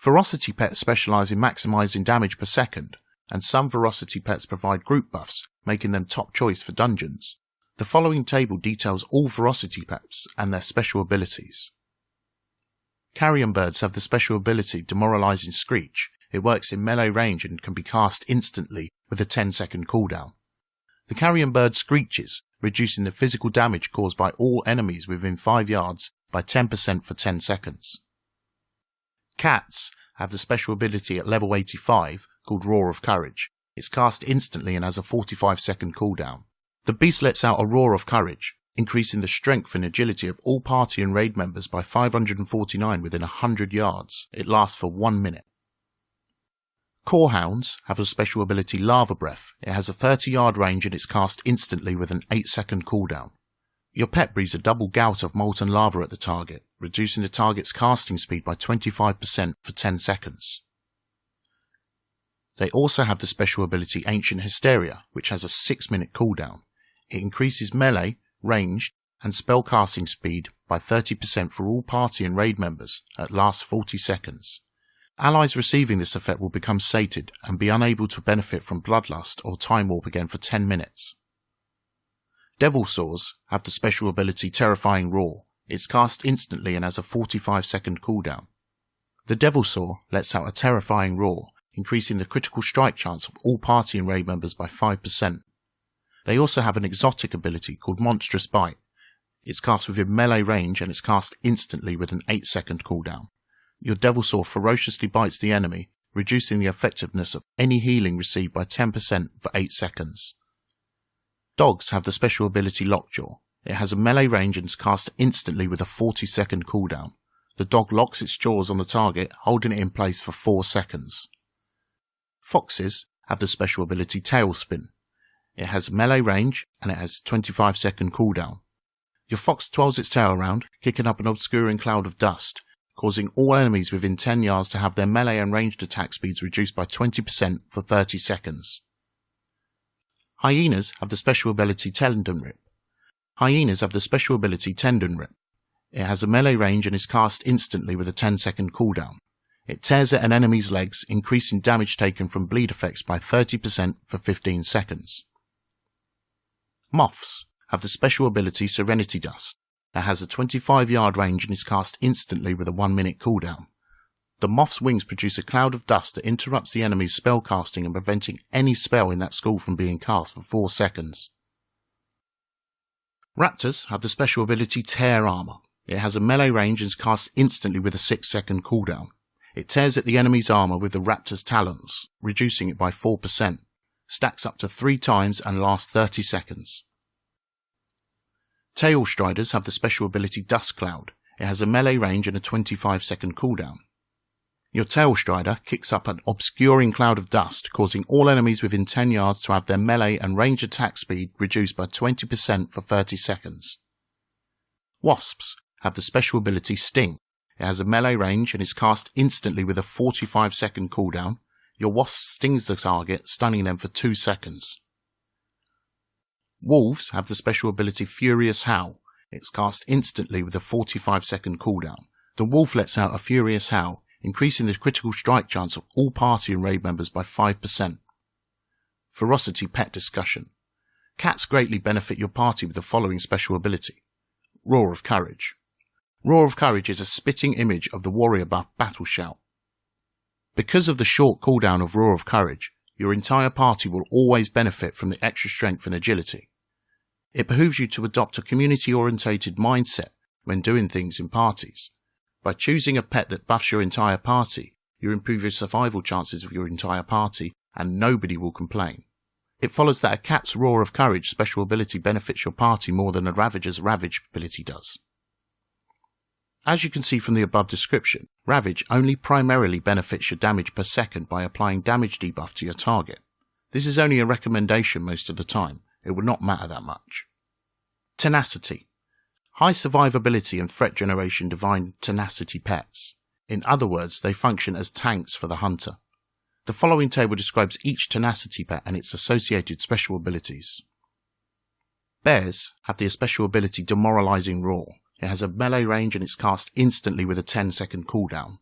Ferocity pets specialise in maximising damage per second, and some Ferocity pets provide group buffs, making them top choice for dungeons. The following table details all Ferocity pets and their special abilities. Carrion birds have the special ability Demoralising Screech. It works in melee range and can be cast instantly with a 10-second cooldown. The carrion bird screeches, reducing the physical damage caused by all enemies within 5 yards by 10% for 10 seconds. Cats have the special ability at level 85 called Roar of Courage. It's cast instantly and has a 45-second cooldown. The beast lets out a Roar of Courage, increasing the strength and agility of all party and raid members by 549 within 100 yards. It lasts for 1 minute. Corehounds have the special ability Lava Breath. It has a 30-yard range and it's cast instantly with an 8-second cooldown. Your pet breathes a double gout of molten lava at the target, reducing the target's casting speed by 25% for 10 seconds. They also have the special ability Ancient Hysteria, which has a 6-minute cooldown. It increases melee, ranged, and spell casting speed by 30% for all party and raid members at last 40 seconds. Allies receiving this effect will become sated and be unable to benefit from Bloodlust or Time Warp again for 10 minutes. Devil Saws have the special ability Terrifying Roar. It's cast instantly and has a 45-second cooldown. The Devil Saw lets out a terrifying roar, increasing the critical strike chance of all party and raid members by 5%. They also have an exotic ability called Monstrous Bite. It's cast within melee range and it's cast instantly with an 8-second cooldown. Your Devil Saw ferociously bites the enemy, reducing the effectiveness of any healing received by 10% for 8 seconds. Dogs have the special ability Lockjaw. It has a melee range and is cast instantly with a 40-second cooldown. The dog locks its jaws on the target, holding it in place for 4 seconds. Foxes have the special ability Tailspin. It has melee range and it has a 25-second cooldown. Your fox twirls its tail around, kicking up an obscuring cloud of dust, causing all enemies within 10 yards to have their melee and ranged attack speeds reduced by 20% for 30 seconds. Hyenas have the special ability Tendon Rip. Hyenas have the special ability Tendon Rip. It has a melee range and is cast instantly with a 10-second cooldown. It tears at an enemy's legs, increasing damage taken from bleed effects by 30% for 15 seconds. Moths have the special ability Serenity Dust. It has a 25-yard range and is cast instantly with a 1-minute cooldown. The moth's wings produce a cloud of dust that interrupts the enemy's spell casting and preventing any spell in that school from being cast for 4 seconds. Raptors have the special ability Tear Armor. It has a melee range and is cast instantly with a 6-second cooldown. It tears at the enemy's armor with the raptor's talons, reducing it by 4%, stacks up to 3 times and lasts 30 seconds. Tail Striders have the special ability Dust Cloud. It has a melee range and a 25-second cooldown. Your Tail Strider kicks up an obscuring cloud of dust, causing all enemies within 10 yards to have their melee and range attack speed reduced by 20% for 30 seconds. Wasps have the special ability Sting. It has a melee range and is cast instantly with a 45-second cooldown. Your wasp stings the target, stunning them for 2 seconds. Wolves have the special ability Furious Howl. It's cast instantly with a 45-second cooldown. The wolf lets out a furious howl, increasing the critical strike chance of all party and raid members by 5%. Ferocity pet discussion. Cats greatly benefit your party with the following special ability. Roar of Courage. Roar of Courage is a spitting image of the warrior buff Battle Shout. Because of the short cooldown of Roar of Courage, your entire party will always benefit from the extra strength and agility. It behooves you to adopt a community-orientated mindset when doing things in parties. By choosing a pet that buffs your entire party, you improve your survival chances of your entire party, and nobody will complain. It follows that a cat's Roar of Courage special ability benefits your party more than a Ravager's Ravage ability does. As you can see from the above description, Ravage only primarily benefits your damage per second by applying damage debuff to your target. This is only a recommendation most of the time. It would not matter that much. Tenacity. High survivability and threat generation define tenacity pets. In other words, they function as tanks for the hunter. The following table describes each tenacity pet and its associated special abilities. Bears have the special ability Demoralising Roar. It has a melee range and it's cast instantly with a 10-second cooldown.